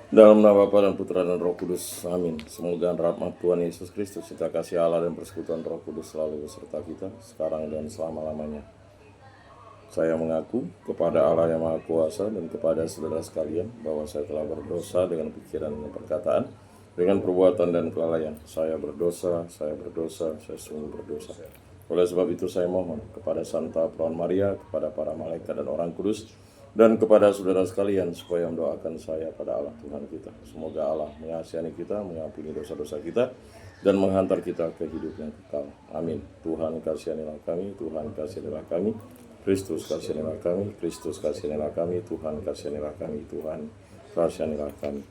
Dalam nama Bapa dan Putra dan Roh Kudus, amin. Semoga rahmat Tuhan Yesus Kristus, cinta kasih Allah dan persekutuan Roh Kudus selalu beserta kita, sekarang dan selama-lamanya. Saya mengaku kepada Allah yang Maha Kuasa dan kepada saudara sekalian bahwa saya telah berdosa dengan pikiran dan perkataan, dengan perbuatan dan kelalaian. Saya berdosa, saya sungguh berdosa. Oleh sebab itu saya mohon kepada Santa Perawan Maria, kepada para malaikat dan orang kudus, dan kepada saudara sekalian supaya mendoakan saya pada Allah Tuhan kita. Semoga Allah mengasihani kita, mengampuni dosa-dosa kita, dan menghantar kita ke hidup yang kekal. Amin. Tuhan kasihanilah kami, Tuhan kasihanilah kami, Kristus kasihanilah kami, Kristus kasihanilah kami, Tuhan kasihanilah kami, Tuhan kasihanilah kami.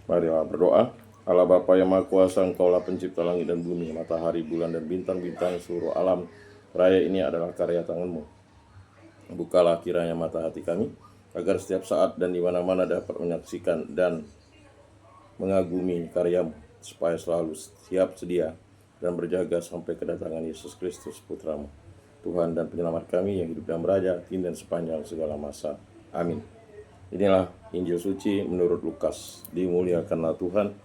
Marilah berdoa. Allah Bapa yang Maha Kuasa, Engkaulah pencipta langit dan bumi, matahari, bulan, dan bintang-bintang seluruh alam raya ini adalah karya tangan-Mu. Bukalah kiranya mata hati kami, agar setiap saat dan di mana-mana dapat menyaksikan dan mengagumi karya-Mu, supaya selalu siap sedia dan berjaga sampai kedatangan Yesus Kristus, Putra-Mu, Tuhan dan Penyelamat kami yang hidup dan beraja kini dan sepanjang segala masa. Amin. Inilah Injil Suci menurut Lukas. Dimuliakanlah Tuhan.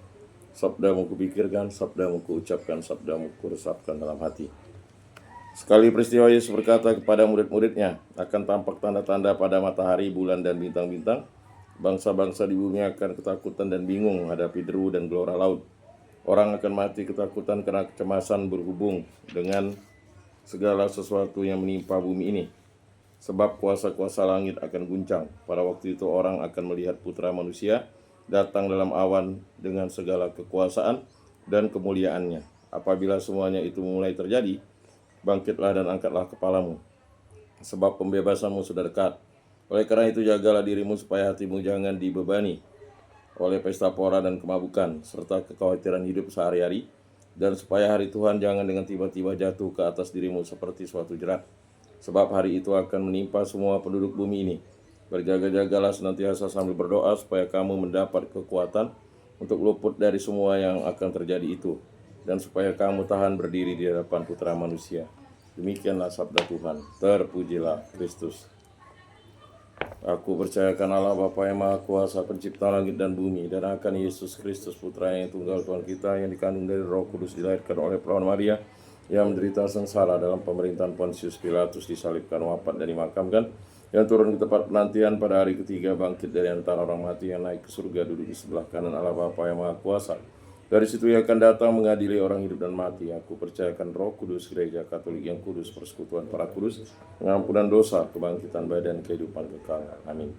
Sabda-Mu kupikirkan, Sabda-Mu kuucapkan, Sabda-Mu kuresapkan dalam hati. Sekali peristiwa Yesus berkata kepada murid-muridnya, akan tampak tanda-tanda pada matahari, bulan, dan bintang-bintang. Bangsa-bangsa di bumi akan ketakutan dan bingung menghadapi deru dan gelora laut. Orang akan mati ketakutan karena kecemasan berhubung dengan segala sesuatu yang menimpa bumi ini. Sebab kuasa-kuasa langit akan guncang. Pada waktu itu orang akan melihat Putra Manusia datang dalam awan dengan segala kekuasaan dan kemuliaannya. Apabila semuanya itu mulai terjadi, bangkitlah dan angkatlah kepalamu, sebab pembebasanmu sudah dekat. Oleh karena itu jagalah dirimu supaya hatimu jangan dibebani oleh pesta pora dan kemabukan, serta kekhawatiran hidup sehari-hari, dan supaya hari Tuhan jangan dengan tiba-tiba jatuh ke atas dirimu seperti suatu jerat. Sebab hari itu akan menimpa semua penduduk bumi ini. Berjaga-jagalah senantiasa sambil berdoa supaya kamu mendapat kekuatan untuk luput dari semua yang akan terjadi itu, dan supaya kamu tahan berdiri di hadapan Putra Manusia. Demikianlah sabda Tuhan. Terpujilah Kristus. Aku percayakan Allah Bapa yang Maha Kuasa, pencipta langit dan bumi, dan akan Yesus Kristus Putra yang tunggal Tuhan kita, yang dikandung dari Roh Kudus, dilahirkan oleh Perawan Maria, yang menderita sengsara dalam pemerintahan Pontius Pilatus, disalibkan, wafat, dan dimakamkan, yang turun ke tempat penantian pada hari ketiga, bangkit dari antara orang mati, yang naik ke surga, duduk di sebelah kanan Allah Bapa yang Maha Kuasa. Dari situ ia akan datang mengadili orang hidup dan mati. Aku percayakan Roh Kudus, Gereja Katolik yang kudus, persekutuan para kudus, pengampunan dosa, kebangkitan badan, kehidupan kekal. Amin.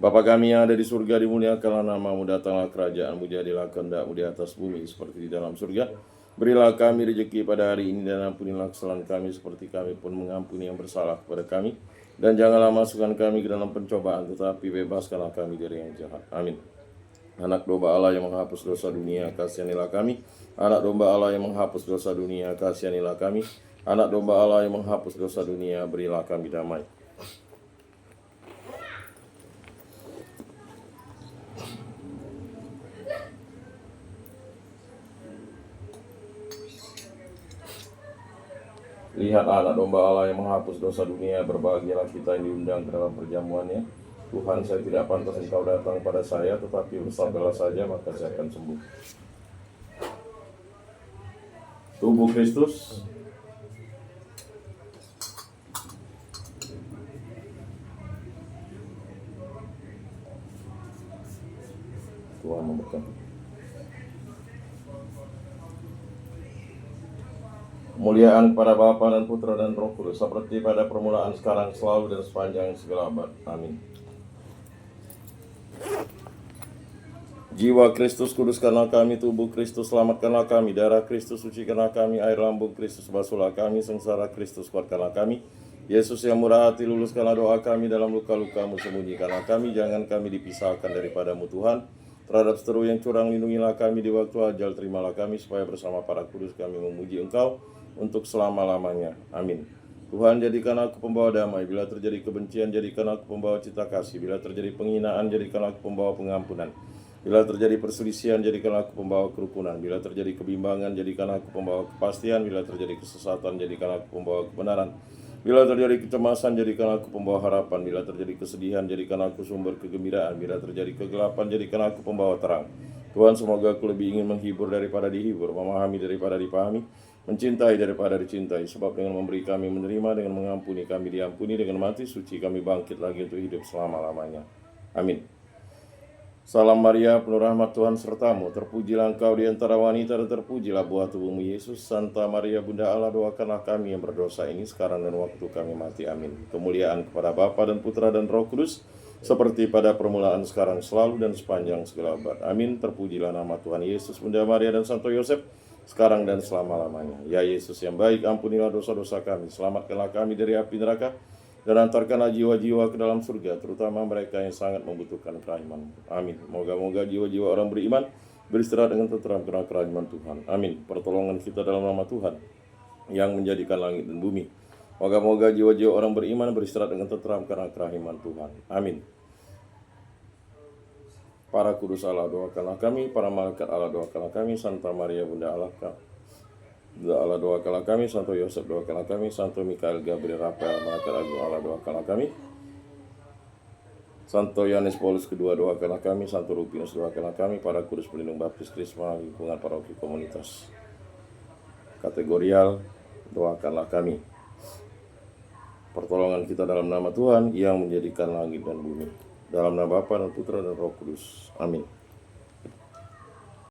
Bapa kami yang ada di surga, dimuliakanlah namamu, datanglah kerajaanmu, jadilah kehendakmu di atas bumi seperti di dalam surga. Berilah kami rezeki pada hari ini, dan ampunilah kesalahan kami seperti kami pun mengampuni yang bersalah kepada kami. Dan janganlah masukkan kami ke dalam pencobaan, tetapi bebaskanlah kami dari yang jahat. Amin. Anak domba Allah yang menghapus dosa dunia, kasihanilah kami. Anak domba Allah yang menghapus dosa dunia, kasihanilah kami. Anak domba Allah yang menghapus dosa dunia, berilah kami damai. Lihatlah anak domba Allah yang menghapus dosa dunia, berbahagialah kita yang diundang ke dalam perjamuannya. Tuhan, saya tidak pantas engkau datang pada saya, tetapi bersabdalah saja, maka saya akan sembuh. Tubuh Kristus. Tuhan memberkati. Kemuliaan kepada Bapa dan Putra dan Roh Kudus, seperti pada permulaan, sekarang, selalu, dan sepanjang segala abad. Amin. Jiwa Kristus kuduskanlah kami, tubuh Kristus selamatkanlah kami, darah Kristus sucikanlah kami, air lambung Kristus basuhlah kami, sengsara Kristus kuatkanlah kami. Yesus yang murah hati, luluskanlah doa kami, dalam luka-lukamu sembunyikanlah kami, jangan kami dipisahkan daripadamu Tuhan. Terhadap seteru yang curang, lindungilah kami di waktu ajal, terimalah kami, supaya bersama para kudus kami memuji Engkau untuk selama-lamanya. Amin. Tuhan, jadikan aku pembawa damai. Bila terjadi kebencian, jadikan aku pembawa cita kasih. Bila terjadi penghinaan, jadikan aku pembawa pengampunan. Bila terjadi perselisihan, jadikan aku pembawa kerukunan. Bila terjadi kebimbangan, jadikan aku pembawa kepastian. Bila terjadi kesesatan, jadikan aku pembawa kebenaran. Bila terjadi kecemasan, jadikan aku pembawa harapan. Bila terjadi kesedihan, jadikan aku sumber kegembiraan. Bila terjadi kegelapan, jadikan aku pembawa terang. Tuhan, semoga aku lebih ingin menghibur daripada dihibur, memahami daripada dipahami, mencintai daripada dicintai. Sebab dengan memberi kami menerima, dengan mengampuni kami diampuni, dengan mati suci kami bangkit lagi untuk hidup selama-lamanya. Amin. Salam Maria, penuh rahmat Tuhan sertamu, terpujilah engkau di antara wanita dan terpujilah buah tubuhmu Yesus. Santa Maria Bunda Allah, doakanlah kami yang berdosa ini sekarang dan waktu kami mati. Amin. Kemuliaan kepada Bapa dan Putra dan Roh Kudus, seperti pada permulaan, sekarang, selalu, dan sepanjang segala abad. Amin. Terpujilah nama Tuhan Yesus, Bunda Maria dan Santo Yosef, sekarang dan selama-lamanya. Ya Yesus yang baik, ampunilah dosa-dosa kami, selamatkanlah kami dari api neraka, dan antarkanlah jiwa-jiwa ke dalam surga, terutama mereka yang sangat membutuhkan kerahiman. Amin. Moga-moga jiwa-jiwa orang beriman beristirahat dengan tenteram karena kerahiman Tuhan. Amin. Pertolongan kita dalam nama Tuhan yang menjadikan langit dan bumi. Moga-moga jiwa-jiwa orang beriman beristirahat dengan tenteram karena kerahiman Tuhan. Amin. Para kudus Allah, doakanlah kami. Para malaikat Allah, doakanlah kami. Santa Maria Bunda Allah, doakanlah kami. Santo Yosef, doakanlah kami. Santo Mikael, Gabriel, Rafael, malaikat agung Allah, doakanlah kami. Santo Yohanes Paulus II, doakanlah kami. Santo Rufinus, doakanlah kami. Para kudus pelindung baptis Krisma, lingkungan paroki komunitas kategorial, doakanlah kami. Pertolongan kita dalam nama Tuhan yang menjadikan langit dan bumi. Dalam nama Bapa dan Putra dan Roh Kudus. Amin.